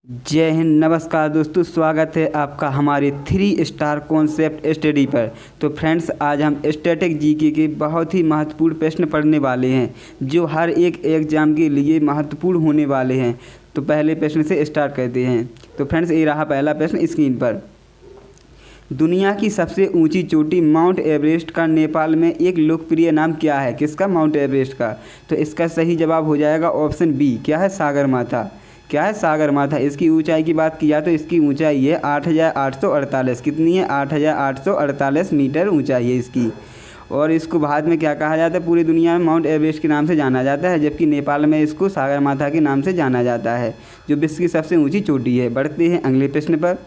जय हिंद। नमस्कार दोस्तों, स्वागत है आपका हमारे 3 स्टार कॉन्सेप्ट स्टडी पर। तो फ्रेंड्स, आज हम स्टैटिक जीके के बहुत ही महत्वपूर्ण प्रश्न पढ़ने वाले हैं जो हर एक एग्जाम के लिए महत्वपूर्ण होने वाले हैं। तो पहले प्रश्न से स्टार्ट करते हैं। तो फ्रेंड्स, ये रहा पहला प्रश्न स्क्रीन पर। दुनिया की सबसे ऊंची चोटी माउंट एवरेस्ट का नेपाल में एक लोकप्रिय नाम क्या है? किसका? माउंट एवरेस्ट का। तो इसका सही जवाब हो जाएगा ऑप्शन बी। क्या है? सागरमाथा। क्या है? सागरमाथा। इसकी ऊंचाई की बात की जाए तो इसकी ऊंचाई है 8,848। कितनी है? 8,848 मीटर ऊंचाई है इसकी। और इसको भारत में क्या कहा जाता है? पूरी दुनिया में माउंट एवरेस्ट के नाम से जाना जाता है, जबकि नेपाल में इसको सागरमाथा के नाम से जाना जाता है, जो विश्व की सबसे ऊंची चोटी है। बढ़ते हैं अगले प्रश्न पर।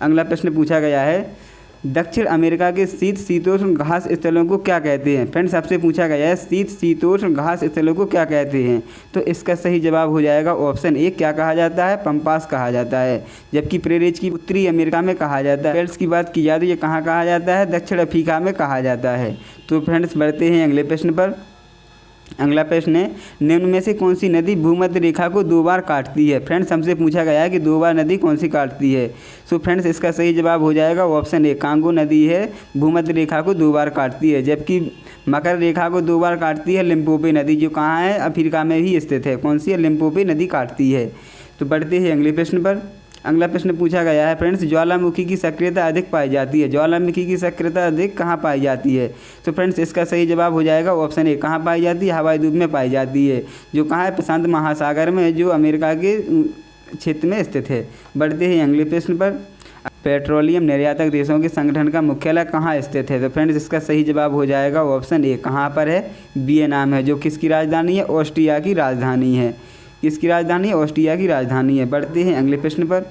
अगला प्रश्न पूछा गया है, दक्षिण अमेरिका के शीतोष्ण घास स्थलों को क्या कहते हैं? फ्रेंड्स, सबसे पूछा गया है शीतोष्ण घास स्थलों को क्या कहते हैं? तो इसका सही जवाब हो जाएगा ऑप्शन ए। क्या कहा जाता है? पंपास कहा जाता है। जबकि प्रेरिज की उत्तरी अमेरिका में कहा जाता है। पेल्स की बात की जाए तो ये कहाँ कहा जाता है? दक्षिण अफ्रीका में कहा जाता है। तो फ्रेंड्स, बढ़ते हैं अगले प्रश्न पर। अगला प्रश्न है, निम्न में से कौन सी नदी भूमध्य रेखा को 2 बार काटती है? फ्रेंड्स, हमसे पूछा गया है कि 2 बार नदी कौन सी काटती है। सो फ्रेंड्स, इसका सही जवाब हो जाएगा ऑप्शन ए। कांगो नदी है, भूमध्य रेखा को 2 बार काटती है। जबकि मकर रेखा को 2 बार काटती है लिम्पोपो नदी, जो कहाँ है? अफ्रीका में ही स्थित है। कौन सी है? लिम्पोपो नदी काटती है। तो बढ़ते हैं अगले प्रश्न पर। अगला प्रश्न पूछा गया है, फ्रेंड्स, ज्वालामुखी की सक्रियता अधिक पाई जाती है। ज्वालामुखी की सक्रियता अधिक कहाँ पाई जाती है? तो फ्रेंड्स, इसका सही जवाब हो जाएगा ऑप्शन ए। कहाँ पाई जाती है? हवाई द्वीप में पाई जाती है, जो कहाँ है? प्रशांत महासागर में, जो अमेरिका के क्षेत्र में स्थित है। बढ़ते हैं अगले प्रश्न पर। पेट्रोलियम निर्यातक देशों के संगठन का मुख्यालय कहाँ स्थित है? तो फ्रेंड्स, इसका सही जवाब हो जाएगा ऑप्शन ए। कहाँ पर है? वियना में, जो किसकी राजधानी है? ऑस्ट्रिया की राजधानी है। किसकी राजधानी है? ऑस्ट्रिया की राजधानी है। बढ़ते हैं अगले प्रश्न पर।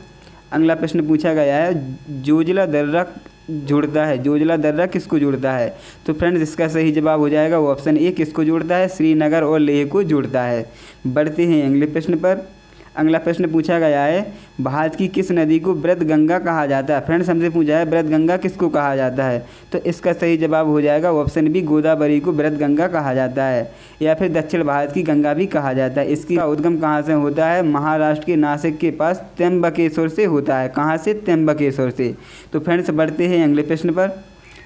अगला प्रश्न पूछा गया है, जोजिला दर्रा जुड़ता है। जोजिला दर्रा किसको जोड़ता है? तो फ्रेंड्स, इसका सही जवाब हो जाएगा ऑप्शन ए। किसको जोड़ता है? श्रीनगर और लेह को जोड़ता है। बढ़ते हैं अगले प्रश्न पर। अगला प्रश्न पूछा गया है, भारत की किस नदी को वृद्ध गंगा कहा जाता है? फ्रेंड्स, हमसे पूछा है वृद्ध गंगा किसको कहा जाता है? तो इसका सही जवाब हो जाएगा ऑप्शन बी। गोदावरी को वृद्ध गंगा कहा जाता है, या फिर दक्षिण भारत की गंगा भी कहा जाता है। इसका उद्गम कहाँ से होता है? महाराष्ट्र के नासिक के पास त्र्यंबकेश्वर से होता है। कहाँ से? त्र्यंबकेश्वर से। तो फ्रेंड्स, बढ़ते हैं अगले प्रश्न पर।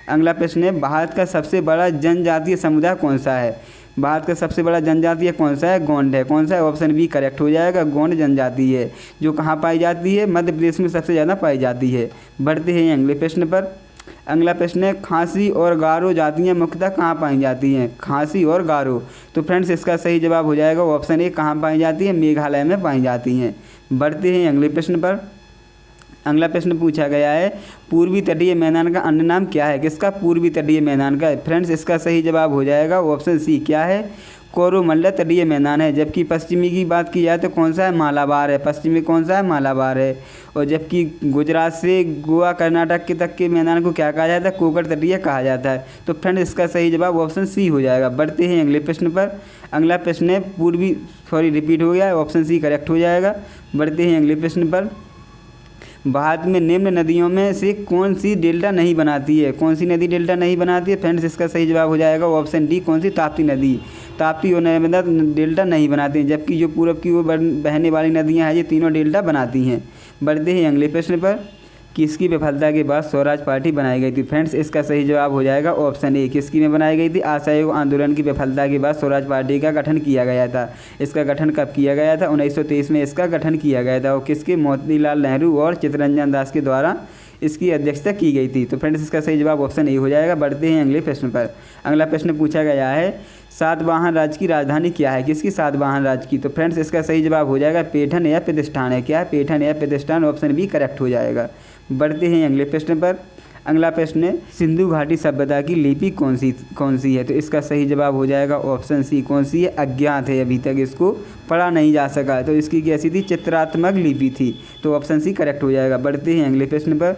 अगला प्रश्न है, भारत का सबसे बड़ा जनजातीय समुदाय कौन सा है? भारत का सबसे बड़ा जनजातीय कौन सा है? गोंड है। कौन सा है? ऑप्शन बी करेक्ट हो जाएगा। गोंड जनजाति है, जो कहाँ पाई जाती है? मध्य प्रदेश में सबसे ज़्यादा पाई जाती है। बढ़ते हैं अगले प्रश्न पर। अगला प्रश्न है, खासी और गारो जातियाँ मुख्यतः कहाँ पाई जाती हैं? खासी और गारो। तो फ्रेंड्स, इसका सही जवाब हो जाएगा ऑप्शन ए। कहाँ पाई जाती है? मेघालय में पाई जाती हैं। बढ़ते हैं अगले प्रश्न पर। अगला प्रश्न पूछा गया है, पूर्वी तटीय मैदान का अन्य नाम क्या है? किसका? पूर्वी तटीय मैदान का। फ्रेंड्स, इसका सही जवाब हो जाएगा ऑप्शन सी। क्या है? कोरोमंडल तटीय मैदान है। जबकि पश्चिमी की बात की जाए तो कौन सा है? मालाबार है। पश्चिमी कौन सा है? मालाबार है। और जबकि गुजरात से गोवा कर्नाटक के तक के मैदान को क्या कहा जाता है? कोकण तटीय कहा जाता है। तो फ्रेंड्स, इसका सही जवाब ऑप्शन सी हो जाएगा। बढ़ते हैं अगले प्रश्न पर। अगला प्रश्न है, रिपीट हो गया है, ऑप्शन सी करेक्ट हो जाएगा। बढ़ते हैं अगले प्रश्न पर। भारत में निम्न नदियों में से कौन सी डेल्टा नहीं बनाती है? कौन सी नदी डेल्टा नहीं बनाती है? फ्रेंड्स, इसका सही जवाब हो जाएगा ऑप्शन डी। कौन सी? ताप्ती नदी। ताप्ती और नर्मदा डेल्टा नहीं बनाती हैं, जबकि जो पूरब की ओर बहने वाली नदियां हैं, ये तीनों डेल्टा बनाती हैं। बढ़ते हैं अगले प्रश्न पर। किसकी विफलता के बाद स्वराज पार्टी बनाई गई थी? फ्रेंड्स, इसका सही जवाब हो जाएगा ऑप्शन ए। किसकी में बनाई गई थी? असहयोग आंदोलन की विफलता के बाद स्वराज पार्टी का गठन किया गया था। इसका गठन कब किया गया था? 1923 में इसका गठन किया गया था, और किसके? मोतीलाल नेहरू और चित्तरंजन दास के द्वारा इसकी अध्यक्षता की गई थी। तो फ्रेंड्स, इसका सही जवाब ऑप्शन ए हो जाएगा। बढ़ते हैं अगले प्रश्न पर। अगला प्रश्न पूछा गया है, सातवाहन राज्य की राजधानी क्या है? किसकी? सातवाहन राज्य की। तो फ्रेंड्स, इसका सही जवाब हो जाएगा पैठन या प्रतिष्ठान है। क्या है? पैठन या प्रतिष्ठान। ऑप्शन बी करेक्ट हो जाएगा। बढ़ते हैं अगले प्रश्न पर। अगला प्रश्न है, सिंधु घाटी सभ्यता की लिपि कौन सी है? तो इसका सही जवाब हो जाएगा ऑप्शन सी। कौन सी है? अज्ञात है, अभी तक इसको पढ़ा नहीं जा सका। तो इसकी कैसी थी? चित्रात्मक लिपि थी। तो ऑप्शन सी करेक्ट हो जाएगा। बढ़ते हैं अगले प्रश्न पर।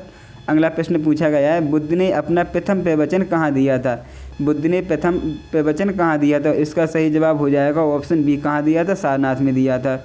अगला प्रश्न पूछा गया है, बुद्ध ने अपना प्रथम प्रवचन कहाँ दिया था? बुद्ध ने प्रथम प्रवचन कहाँ दिया था? इसका सही जवाब हो जाएगा ऑप्शन बी, कहाँ दिया था? सारनाथ में दिया था।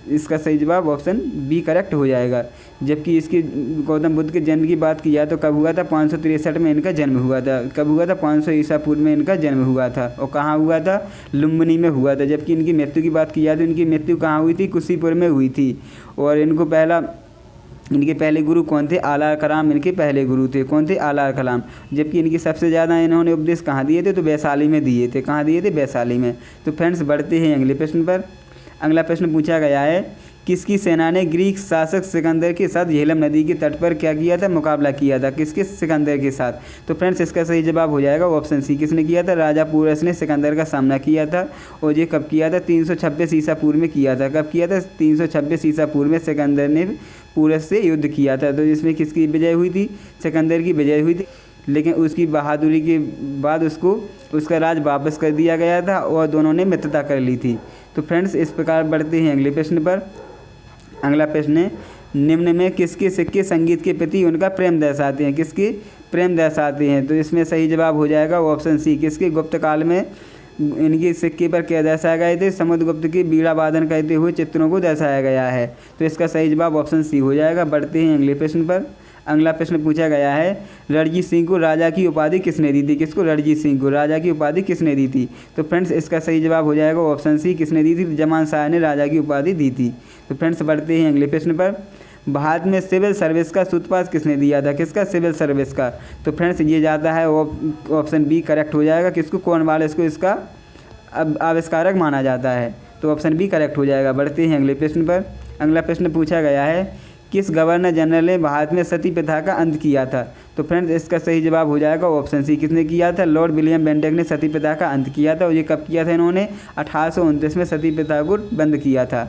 इसका सही जवाब ऑप्शन बी करेक्ट हो जाएगा। जबकि इसकी गौतम बुद्ध के जन्म की बात की जाए तो कब हुआ था? 563 में इनका जन्म हुआ था। कब हुआ था? 500 ईसा पूर्व में इनका जन्म हुआ था। और कहाँ हुआ था? लुम्बिनी में हुआ था। जबकि इनकी मृत्यु की बात की जाए तो इनकी मृत्यु कहाँ हुई थी? कुशीपुर में हुई थी। और इनके पहले गुरु कौन थे? आला कलाम इनके पहले गुरु थे। कौन थे? आला कलाम। जबकि इनकी सबसे ज़्यादा इन्होंने उपदेश कहाँ दिए थे? तो वैशाली में दिए थे। कहाँ दिए थे? वैशाली में। तो फ्रेंड्स बढ़ते हैं अगले प्रश्न पर। अगला प्रश्न पूछा गया है, किसकी सेना ने ग्रीक शासक सिकंदर के साथ झेलम नदी के तट पर क्या किया था? मुकाबला किया था। किसके? सिकंदर के साथ। तो फ्रेंड्स इसका सही जवाब हो जाएगा ऑप्शन सी। किसने किया था? राजा पूरस ने सिकंदर का सामना किया था। और ये कब किया था? 326 ईसा पूर्व में किया था। कब किया था? 326 ईसा पूर्व में सिकंदर ने पूरस से युद्ध किया था। तो इसमें किसकी विजय हुई थी? सिकंदर की विजय हुई थी। लेकिन उसकी बहादुरी के बाद उसका राज वापस कर दिया गया था और दोनों ने मित्रता कर ली थी। तो फ्रेंड्स इस प्रकार बढ़ते हैं अगले प्रश्न पर। अगला प्रश्न है, निम्न में किसके सिक्के संगीत के प्रति उनका प्रेम दर्शाते हैं? किसके प्रेम दर्शाते हैं? तो इसमें सही जवाब हो जाएगा ऑप्शन सी। किसके? गुप्त काल में इनके सिक्के पर क्या दर्शाए गए थे? समुद्रगुप्त के बीड़ा वादन करते हुए चित्रों को दर्शाया गया है। तो इसका सही जवाब ऑप्शन सी हो जाएगा। बढ़ते हैं अगले प्रश्न पर। अगला प्रश्न पूछा गया है, रणजीत सिंह को राजा की उपाधि किसने दी थी? किसको? रणजीत सिंह को राजा की उपाधि किसने दी थी? तो फ्रेंड्स इसका सही जवाब हो जाएगा ऑप्शन सी। किसने दी थी? जमान शाह ने राजा की उपाधि दी थी। तो फ्रेंड्स बढ़ते हैं अगले प्रश्न पर। भारत में सिविल सर्विस का सूत्रपात किसने दिया था? किसका? सिविल सर्विस का। तो फ्रेंड्स ये जाता है ऑप्शन बी करेक्ट हो जाएगा। किसको? कॉर्नवालिस को इसका आविष्कारक माना जाता है। तो ऑप्शन बी करेक्ट हो जाएगा। बढ़ते हैं अगले प्रश्न पर। अगला प्रश्न पूछा गया है, किस गवर्नर जनरल ने भारत में सती प्रथा का अंत किया था? तो फ्रेंड्स इसका सही जवाब हो जाएगा ऑप्शन सी। किसने किया था? लॉर्ड विलियम बेंटिक ने सती प्रथा का अंत किया था। और ये कब किया था? इन्होंने 1829 में सती प्रथा को बंद किया था।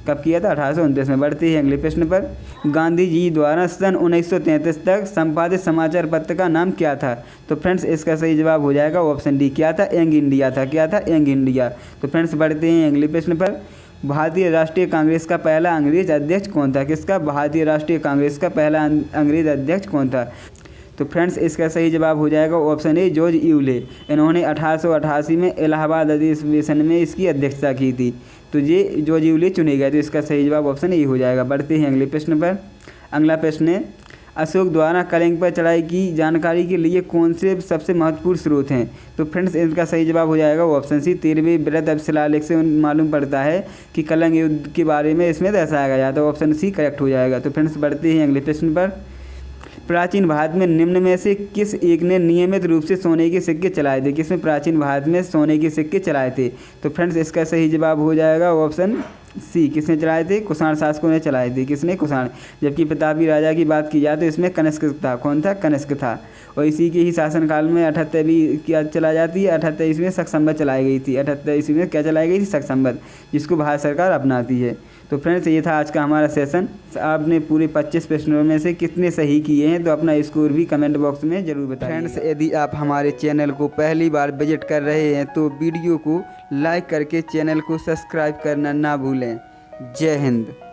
कब किया था? 1829 में। बढ़ते हैं अगले प्रश्न पर। गांधी जी द्वारा सन 1933 तक संपादित समाचार पत्र का नाम क्या था? तो फ्रेंड्स इसका सही जवाब हो जाएगा ऑप्शन डी। क्या था? यंग इंडिया था। क्या था? Young India. तो फ्रेंड्स बढ़ते हैं अगले प्रश्न पर। भारतीय राष्ट्रीय कांग्रेस का पहला अंग्रेज अध्यक्ष कौन था? किसका? भारतीय राष्ट्रीय कांग्रेस का पहला अंग्रेज अध्यक्ष कौन था? तो फ्रेंड्स इसका सही जवाब हो जाएगा ऑप्शन ए, जॉर्ज यूले। इन्होंने 1888 में इलाहाबाद अधिवेशन में इसकी अध्यक्षता की थी। तो ये जॉर्ज यूले चुने गए। तो इसका सही जवाब ऑप्शन ए हो जाएगा। बढ़ते हैं अगले प्रश्न पर। अगला प्रश्न है, अशोक द्वारा कलिंग पर चढ़ाई की जानकारी के लिए कौन से सबसे महत्वपूर्ण स्रोत हैं? तो फ्रेंड्स इनका सही जवाब हो जाएगा ऑप्शन सी। 13वें बृहद शिलालेख से मालूम पड़ता है कि कलिंग युद्ध के बारे में इसमें दर्शाया गया था। ऑप्शन सी करेक्ट हो जाएगा। तो फ्रेंड्स बढ़ते हैं अगले प्रश्न पर। प्राचीन भारत में निम्न में से किस एक ने नियमित रूप से सोने के सिक्के चलाए थे? किसने प्राचीन भारत में सोने के सिक्के चलाए थे? तो फ्रेंड्स इसका सही जवाब हो जाएगा ऑप्शन सी। किसने चलाए थे? कुषाण शासकों ने चलाए थे। किसने? कुषाण। जबकि प्रतापी राजा की बात की जाए तो इसमें कनिष्क था। कौन था? कनिष्क था। और इसी के ही शासनकाल में 78वीं क्या चला जाती है? 78 ईस्वी में शक संवत चलाई गई थी। 78 ईस्वी में क्या चलाई गई थी? शक संवत, जिसको भारत सरकार अपनाती है। तो फ्रेंड्स ये था आज का हमारा सेशन। आपने पूरे 25 प्रश्नों में से कितने सही किए हैं? तो अपना स्कोर भी कमेंट बॉक्स में जरूर बताइए। फ्रेंड्स यदि आप हमारे चैनल को पहली बार विजिट कर रहे हैं तो वीडियो को लाइक करके चैनल को सब्सक्राइब करना ना भूलें। जय हिंद।